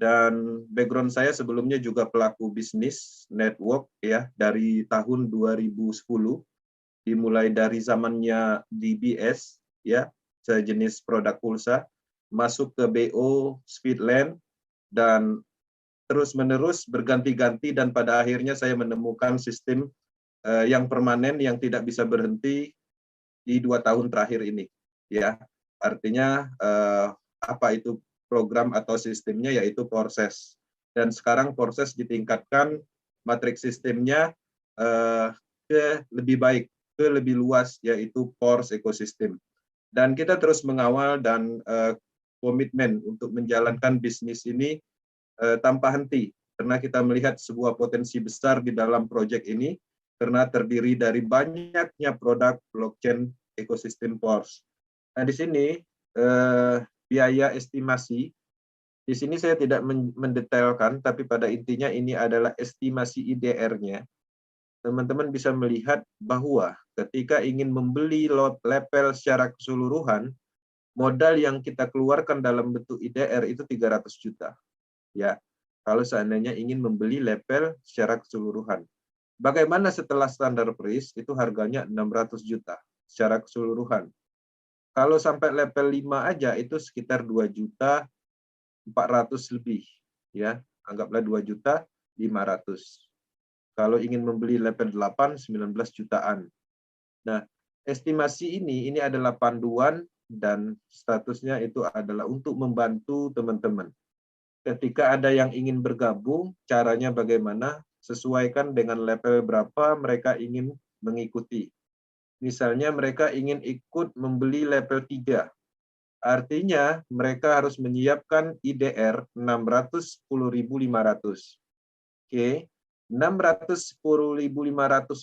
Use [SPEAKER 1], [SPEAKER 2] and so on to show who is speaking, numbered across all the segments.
[SPEAKER 1] Dan background saya sebelumnya juga pelaku bisnis network ya dari tahun 2010, dimulai dari zamannya DBS ya, sejenis produk pulsa, masuk ke BO, Speedland, dan terus-menerus berganti-ganti, dan pada akhirnya saya menemukan sistem yang permanen yang tidak bisa berhenti di 2 tahun terakhir ini ya. Artinya apa itu program atau sistemnya, yaitu Porses, dan sekarang Porses ditingkatkan matriks sistemnya ke lebih baik, ke lebih luas, yaitu Pors ekosistem, dan kita terus mengawal dan komitmen untuk menjalankan bisnis ini tanpa henti, karena kita melihat sebuah potensi besar di dalam proyek ini karena terdiri dari banyaknya produk blockchain ekosistem Pors. Nah, di sini biaya estimasi, di sini saya tidak mendetailkan, tapi pada intinya ini adalah estimasi IDR-nya. Teman-teman bisa melihat bahwa ketika ingin membeli level secara keseluruhan, modal yang kita keluarkan dalam bentuk IDR itu 300 juta. Ya, kalau seandainya ingin membeli level secara keseluruhan. Bagaimana setelah standar price, itu harganya 600 juta secara keseluruhan. Kalau sampai level 5 aja itu sekitar 2.400.000 lebih ya. Anggaplah 2.500.000. Kalau ingin membeli level 8, 19 jutaan. Nah, estimasi ini adalah panduan dan statusnya itu adalah untuk membantu teman-teman. Ketika ada yang ingin bergabung, caranya bagaimana? Sesuaikan dengan level berapa mereka ingin mengikuti. Misalnya mereka ingin ikut membeli level 3. Artinya mereka harus menyiapkan IDR 610.500. Oke. 610.500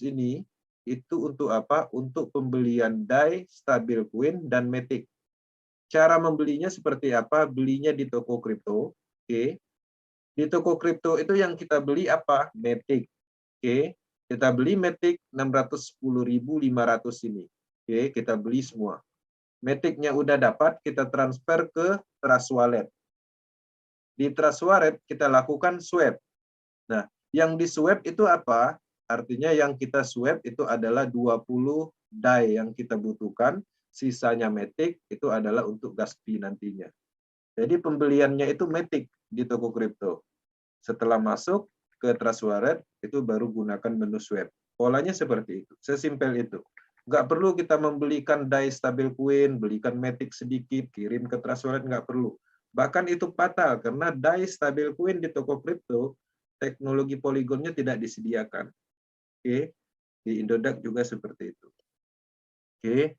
[SPEAKER 1] ini itu untuk apa? Untuk pembelian DAI, stablecoin, dan Matic. Cara membelinya seperti apa? Belinya di toko kripto. Oke. Di toko kripto itu yang kita beli apa? Matic. Oke. Kita beli Matic 610.500 ini. Oke, kita beli semua. Matic-nya udah dapat, kita transfer ke Trust Wallet. Di Trust Wallet kita lakukan swap. Nah, yang di swap itu apa? Artinya yang kita swap itu adalah 20 DAI yang kita butuhkan, sisanya Matic itu adalah untuk gas fee nantinya. Jadi pembeliannya itu Matic di toko kripto. Setelah masuk ke Trust Wallet, itu baru gunakan menu swap. Polanya seperti itu, sesimpel itu. Nggak perlu kita membelikan DAI stablecoin, belikan Matic sedikit, kirim ke Trust Wallet, nggak perlu. Bahkan itu fatal, karena DAI stablecoin di toko kripto, teknologi Polygonnya tidak disediakan. Oke, di Indodax juga seperti itu. Oke.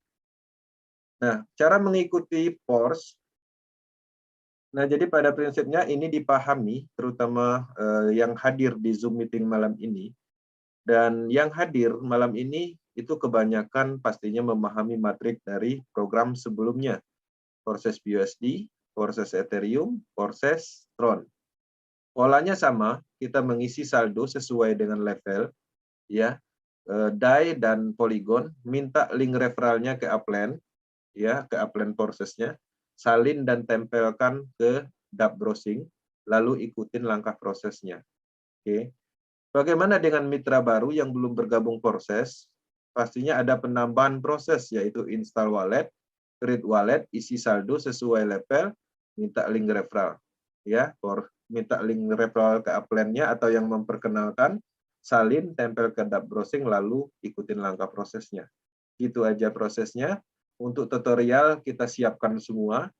[SPEAKER 1] Nah, cara mengikuti Pors. Nah, jadi pada prinsipnya ini dipahami, terutama yang hadir di Zoom meeting malam ini. Dan yang hadir malam ini itu kebanyakan pastinya memahami matrik dari program sebelumnya. Porses BUSD, Porses Ethereum, Porses Tron. Polanya sama, kita mengisi saldo sesuai dengan level, ya. DAI dan Polygon, minta link referralnya ke Upland, ya, ke Upland Porsesnya, salin dan tempelkan ke dApp Browsing, lalu ikutin langkah prosesnya. Oke. Bagaimana dengan mitra baru yang belum bergabung Porses? Pastinya ada penambahan proses, yaitu install wallet, create wallet, isi saldo sesuai level, minta link referral. Ya, minta link referral ke Upland-nya atau yang memperkenalkan, salin, tempel ke dApp Browsing, lalu ikutin langkah prosesnya. Itu aja prosesnya. Untuk tutorial kita siapkan semua.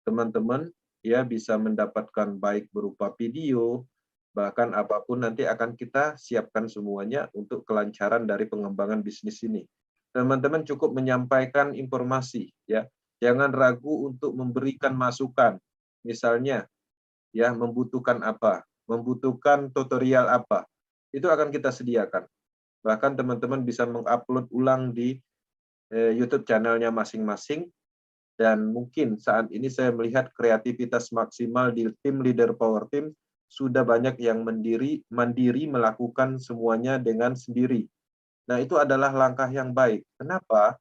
[SPEAKER 1] Teman-teman ya bisa mendapatkan baik berupa video, bahkan apapun nanti akan kita siapkan semuanya untuk kelancaran dari pengembangan bisnis ini. Teman-teman cukup menyampaikan informasi ya. Jangan ragu untuk memberikan masukan. Misalnya ya, membutuhkan apa? Membutuhkan tutorial apa? Itu akan kita sediakan. Bahkan teman-teman bisa mengupload ulang di YouTube channelnya masing-masing. Dan mungkin saat ini saya melihat kreativitas maksimal di tim leader Power Team sudah banyak yang mandiri melakukan semuanya dengan sendiri. Nah, itu adalah langkah yang baik. Kenapa?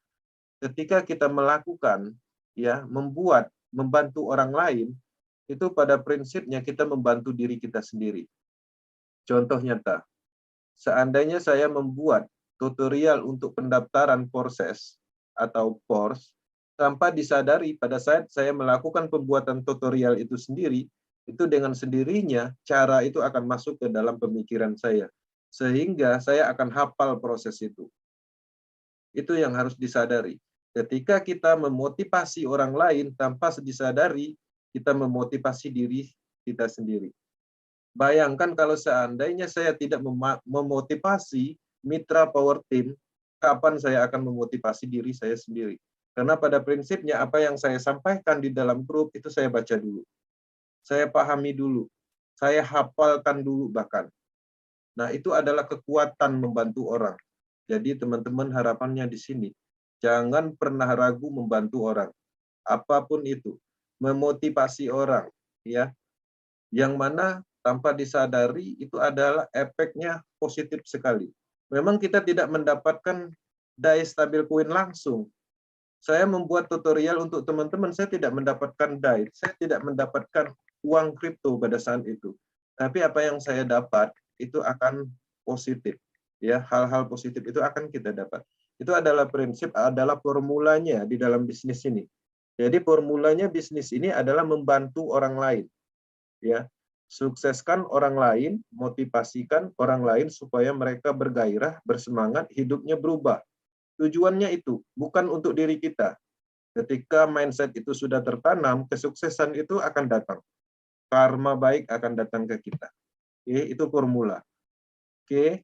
[SPEAKER 1] Ketika kita melakukan, ya, membantu orang lain, itu pada prinsipnya kita membantu diri kita sendiri. Contoh nyata, seandainya saya membuat tutorial untuk pendaftaran Polses atau PORS, tanpa disadari pada saat saya melakukan pembuatan tutorial itu sendiri, itu dengan sendirinya cara itu akan masuk ke dalam pemikiran saya. Sehingga saya akan hafal proses itu. Itu yang harus disadari. Ketika kita memotivasi orang lain tanpa disadari, kita memotivasi diri kita sendiri. Bayangkan kalau seandainya saya tidak memotivasi mitra power team, kapan saya akan memotivasi diri saya sendiri? Karena pada prinsipnya apa yang saya sampaikan di dalam grup itu saya baca dulu. Saya pahami dulu. Saya hafalkan dulu bahkan. Nah, itu adalah kekuatan membantu orang. Jadi teman-teman harapannya di sini, jangan pernah ragu membantu orang. Apapun itu, memotivasi orang, ya. Yang mana tanpa disadari itu adalah efeknya positif sekali. Memang kita tidak mendapatkan DAI stabil coin langsung. Saya membuat tutorial untuk teman-teman, saya tidak mendapatkan DAI, saya tidak mendapatkan uang kripto pada saat itu. Tapi apa yang saya dapat itu akan positif. Ya, hal-hal positif itu akan kita dapat. Itu adalah prinsip, adalah formulanya di dalam bisnis ini. Jadi formulanya bisnis ini adalah membantu orang lain. Ya, sukseskan orang lain, motivasikan orang lain supaya mereka bergairah, bersemangat, hidupnya berubah. Tujuannya itu bukan untuk diri kita. Ketika mindset itu sudah tertanam, kesuksesan itu akan datang. Karma baik akan datang ke kita. Oke, itu formula. Oke.